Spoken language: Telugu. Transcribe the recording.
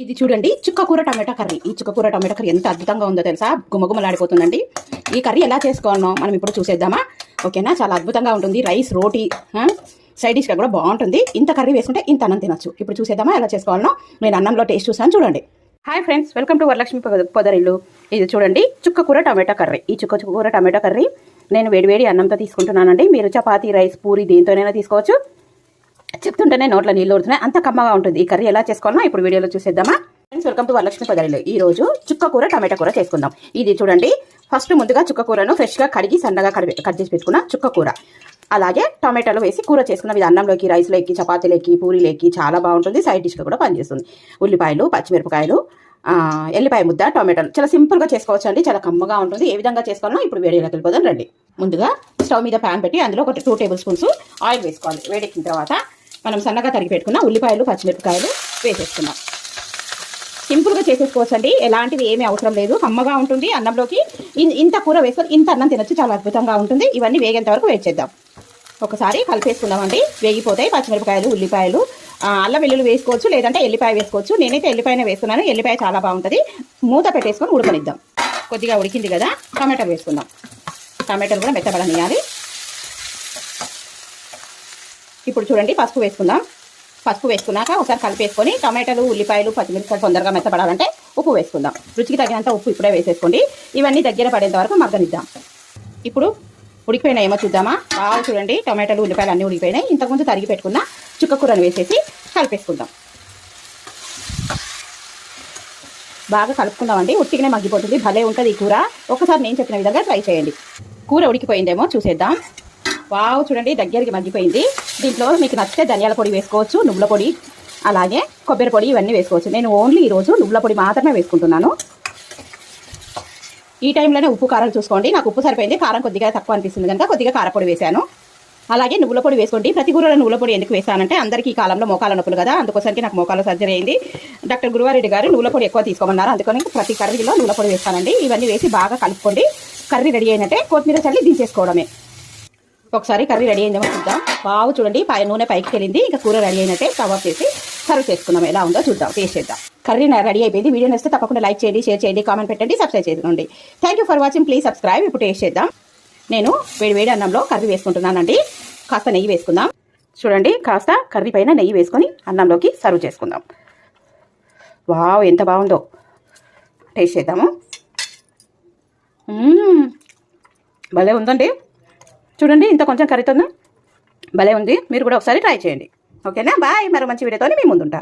ఇది చూడండి చుక్కకూర టమాటా కర్రీ. ఈ చుక్కకూర టమాటా కర్రీ ఎంత అద్భుతంగా ఉందో తెలుసా, గుమగుమలాడిపోతుందండి. ఈ కర్రీ ఎలా చేసుకోవాలో మనం ఇప్పుడు చూసేద్దామా? ఓకేనా, చాలా అద్భుతంగా ఉంటుంది. రైస్, రోటీ, సైడ్ డిష్గా కూడా బాగుంటుంది. ఇంత కర్రీ వేసుకుంటే ఇంత అన్నం తినచ్చు. ఇప్పుడు చూసేద్దామా ఎలా చేసుకోవాలో. నేను అన్నంలో టేస్ట్ చూసాను, చూడండి. Hi friends, welcome to Varalakshmi Podarillu. ఇది చూడండి చుక్కకూర టమాటా కర్రీ. ఈ చుక్కకూర టమాటా కర్రీ నేను వేడివేడి అన్నంతో తీసుకుంటున్నానండి. మీరు చపాతీ, రైస్, పూరి దేంతోనైనా తీసుకోవచ్చు. చెప్తుంటేనే నోట్లో నీళ్ళు ఊరుతున్నాయి, అంత కమ్మగా ఉంటుంది. ఈ కర్రీ ఎలా చేసుకోవాలో ఇప్పుడు వీడియోలో చూసేద్దామా. Friends, welcome to Varalakshmi Podarillu. ఈ రోజు చుక్కకూర టమాటా కూర చేసుకుందాం. ఇది చూడండి, ఫస్ట్ ముందుగా చుక్కకూరను ఫ్రెష్గా కడిగి సన్నగా కట్ చేసి పెట్టుకున్న చుక్కకూర, అలాగే టమాటాలు వేసి కూర చేసుకున్నాం. ఇది అన్నంలోకి, రైస్లోకి, చపాతీలోకి, పూరీలోకి చాలా బాగుంటుంది. సైడ్ డిష్గా కూడా పనిచేస్తుంది. ఉల్లిపాయలు, పచ్చిమిరపకాయలు, ఎల్లిపాయ ముద్ద, టమాటాలు చాలా సింపుల్గా చేసుకోవచ్చు అండి. చాలా కమ్మగా ఉంటుంది. ఏ విధంగా చేసుకోవాలో ఇప్పుడు వేడిలోకి వెళ్ళిపోదాం రండి. ముందుగా స్టవ్ మీద ప్యాన్ పెట్టి అందులో ఒక 2 టేబుల్ స్పూన్స్ ఆయిల్ వేసుకోవాలి. వేడెక్కిన తర్వాత మనం సన్నగా తరిగి పెట్టుకున్న ఉల్లిపాయలు, పచ్చిమిరపకాయలు వేసేసుకున్నాం. సింపుల్గా చేసేసుకోవచ్చు అండి, ఎలాంటివి ఏమీ అవసరం లేదు. కమ్మగా ఉంటుంది. అన్నంలోకి ఇంత కూర వేసుకొని ఇంత అన్నం తినొచ్చు, చాలా అద్భుతంగా ఉంటుంది. ఇవన్నీ వేగేంత వరకు వెయిట్ చేద్దాం. ఒకసారి కలిపేసుకుందామండి. వేగిపోతాయి పచ్చిమిరపకాయలు, ఉల్లిపాయలు. అల్లం వెల్లుల్లి వేసుకోవచ్చు, లేదంటే ఎల్లిపాయ వేసుకోవచ్చు. నేనైతే ఎల్లిపాయనే వేస్తున్నాను. ఎల్లిపాయ చాలా బాగుంటుంది. మూత పెట్టేసుకొని ఉడకనిద్దాం. కొద్దిగా ఉడికింది కదా, టమాటాలు వేసుకుందాం. టమాటాలు కూడా మెత్తబడనియాలి. ఇప్పుడు చూడండి, పసుపు వేసుకుందాం. పసుపు వేసుకున్నాక ఒకసారి కలిపేసుకొని టమాటాలు, ఉల్లిపాయలు, పచ్చిమిరపకాయలు తొందరగా మెత్తపడాలంటే ఉప్పు వేసుకుందాం. రుచికి తగినంత ఉప్పు ఇప్పుడే వేసేసుకోండి. ఇవన్నీ దగ్గర పడేంత వరకు మగ్గనిద్దాం. ఇప్పుడు ఉడికిపోయినాయేమో చూద్దామా. బాగా చూడండి, టమాటాలు, ఉల్లిపాయలు అన్నీ ఉడికిపోయినాయి. ఇంతకుముందు తరిగి పెట్టుకున్న చుక్కకూరను వేసేసి కలిపేసుకుందాం. బాగా కలుపుకుందామండి. ఉట్టిగానే మగ్గిపోతుంది, భలే ఉంటుంది ఈ కూర. ఒకసారి నేను చెప్పిన విధంగా ట్రై చేయండి. కూర ఉడికిపోయిందేమో చూసేద్దాం. వావ్, చూడండి దగ్గరికి మగ్గిపోయింది. దీంట్లో మీకు నచ్చితే ధనియాల పొడి వేసుకోవచ్చు, నువ్వుల పొడి, అలాగే కొబ్బరి పొడి, ఇవన్నీ వేసుకోవచ్చు. నేను ఓన్లీ ఈరోజు నువ్వుల పొడి మాత్రమే వేసుకుంటున్నాను. ఈ టైంలోనే ఉప్పు కారం చూసుకోండి. నాకు ఉప్పు సరిపోయింది, కారం కొద్దిగా తక్కువ అనిపిస్తుంది కనుక కొద్దిగా కారపొడి వేశాను. అలాగే నువ్వుల పొడి వేసుకోండి. ప్రతి కూరలో నువ్వుల పొడి ఎందుకు వేసానంటే అందరికీ ఈ కాలంలో మోకాల నొప్పులు కదా, అందుకోసానికి నాకు మోకాల సర్జరీ అయింది. డాక్టర్ గురువారెడ్డి గారు నువ్వుల పొడి ఎక్కువ తీసుకోమన్నారు. అందుకని ప్రతి కర్రీలో నువ్వుల పొడి వేస్తానండి. ఇవన్నీ వేసి బాగా కలుపుకోండి. కర్రీ రెడీ అయినట్టే. కొత్తిమీర చల్లి దించేసుకోవడమే. ఒకసారి కర్రీ రెడీ అయిందేమో చూద్దాం. బాగు చూడండి, నూనె పైకి తెలింది. ఇంకా కూర రెడీ అయినట్టే. స్టవ్ ఆఫ్ చేసి సర్వ్ చేసుకుందాం. ఎలా ఉందో చూద్దాం, టేస్ట్ చేద్దాం. కర్రీ రెడీ అయిపోయింది. వీడియో నచ్చితే తప్పకుండా లైక్ చేయండి, షేర్ చేయండి, కామెంట్ పెట్టండి, సబ్స్క్రైబ్ చేసుకోండి. Thank you for watching. Please subscribe. ఇప్పుడు టేస్ట్ చేద్దాం. నేను వేడి అన్నంలో కర్రీ వేసుకుంటున్నానండి. కాస్త నెయ్యి వేసుకుందాం. చూడండి, కాస్త కర్రీ పైన నెయ్యి వేసుకొని అన్నంలోకి సర్వ్ చేసుకుందాం. వావ్, ఎంత బాగుందో. టేస్ట్ చేద్దాము. భలే ఉందండి. చూడండి, ఇంత కొంచెం కర్రీతో భలే ఉంది. మీరు కూడా ఒకసారి ట్రై చేయండి. ఓకేనా, బాయ్. మరో మంచి వీడియోతో మీ ముందుంటా.